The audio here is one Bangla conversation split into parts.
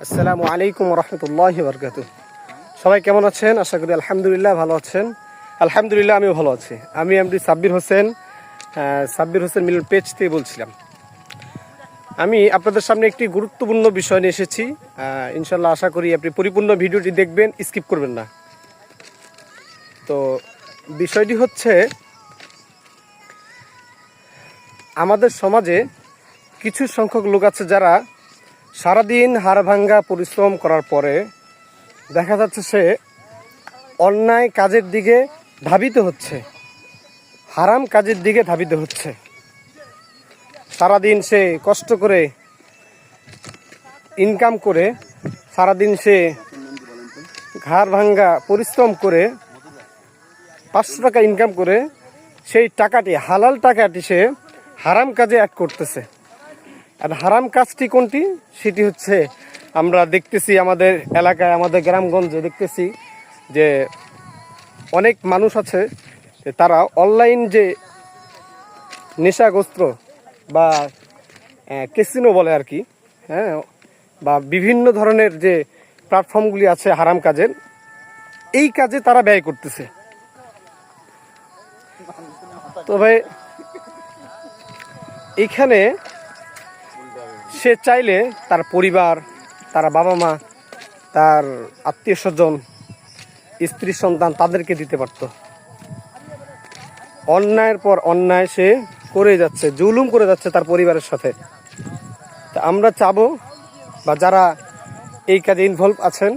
আসসালামু আলাইকুম রহমতুল্লাহি বারকাতুহ। সবাই কেমন আছেন? আশা করি আলহামদুলিল্লাহ ভালো আছেন। আলহামদুলিল্লাহ আমিও ভালো আছি। আমি এমডি সাব্বির হোসেন মিলন পেজ থেকে বলছিলাম। আমি আপনাদের সামনে একটি গুরুত্বপূর্ণ বিষয় নিয়ে এসেছি। ইনশাল্লাহ আশা করি আপনি পরিপূর্ণ ভিডিওটি দেখবেন, স্কিপ করবেন না। তো বিষয়টি হচ্ছে, আমাদের সমাজে কিছু সংখ্যক লোক আছে যারা সারাদিন হাড়ভাঙ্গা পরিশ্রম করার পরে দেখা যাচ্ছে সে অন্যায় কাজের দিকে ধাবিত হচ্ছে, হারাম কাজের দিকে ধাবিত হচ্ছে। সারাদিন সে কষ্ট করে ইনকাম করে, সারাদিন সে ঘাড় ভাঙ্গা পরিশ্রম করে 500 টাকা ইনকাম করে সেই টাকাটি, হালাল টাকাটি সে হারাম কাজে অ্যাড করতেছে। আর হারাম কাজটি কোনটি? সেটি হচ্ছে, আমরা দেখতেছি আমাদের এলাকায়, আমাদের গ্রামগঞ্জে দেখতেছি যে অনেক মানুষ আছে তারা অনলাইন যে নেশাগ্রস্ত বা ক্যাসিনো বলে আর কি, হ্যাঁ, বা বিভিন্ন ধরনের যে প্ল্যাটফর্মগুলি আছে হারাম কাজের, এই কাজে তারা ব্যয় করতেছে। তবে এইখানে সে চাইলে তার পরিবার, তার বাবা মা, তার আত্মীয় স্বজন, স্ত্রী সন্তান তাদেরকে দিতে পারত। অন্যায়ের পর অন্যায় সে করে যাচ্ছে, জুলুম করে যাচ্ছে তার পরিবারের সাথে। তা আমরা চাবো, বা যারা এই কাজে ইনভলভ আছেন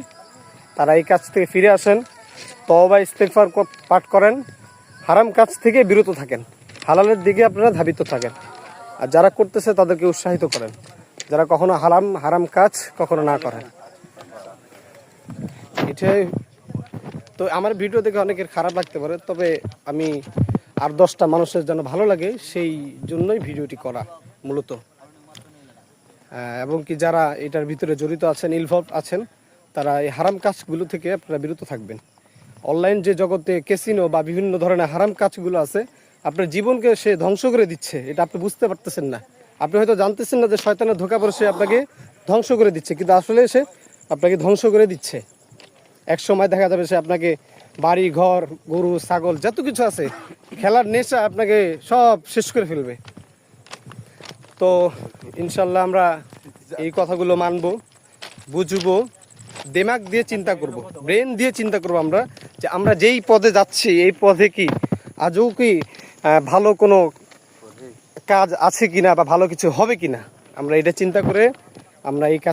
তারা এই কাজ থেকে ফিরে আসেন, তওবা ইস্তেগফার পাঠ করেন, হারাম কাজ থেকে বিরত থাকেন, হালালের দিকে আপনারা ধাবিত থাকেন। আর যারা করতেছে তাদেরকে উৎসাহিত করেন, যারা কখনো হারাম কাজ কখনো না করেন। এটাই তো। আমার ভিডিও দেখে অনেকের খারাপ লাগতে পারে, তবে আমি আর 10টা মানুষের যেন ভালো লাগে সেই জন্যই ভিডিওটি করা মূলত। এবং কি যারা এটার ভিতরে জড়িত আছেন, ইনভলভ আছেন, তারা এই হারাম কাজগুলো থেকে আপনারা বিরত থাকবেন। অনলাইন যে জগতে ক্যাসিনো বা বিভিন্ন ধরনের হারাম কাজগুলো আছে, আপনার জীবনকে সে ধ্বংস করে দিচ্ছে, এটা আপনি বুঝতে পারতেছেন না। আপনি হয়তো জানতেছেন না যে শয়তানের ধোঁকা পড়ে সে আপনাকে ধ্বংস করে দিচ্ছে, কিন্তু আসলে সে আপনাকে ধ্বংস করে দিচ্ছে। এক সময় দেখা যাবে সে আপনাকে বাড়ি ঘর, গরু ছাগল যত কিছু আছে, খেলার নেশা আপনাকে সব শেষ করে ফেলবে। তো ইনশাল্লাহ আমরা এই কথাগুলো মানবো, বুঝবো, দিমাগ দিয়ে চিন্তা করব, ব্রেন দিয়ে চিন্তা করব আমরা, যে আমরা যেই পথে যাচ্ছি এই পথে কি আজও কি ভালো কোনো কাজ আছে কিনা বা ভালো কিছু হবে কিনা। আমরা এটা চিন্তা করে আমরা এই কাজ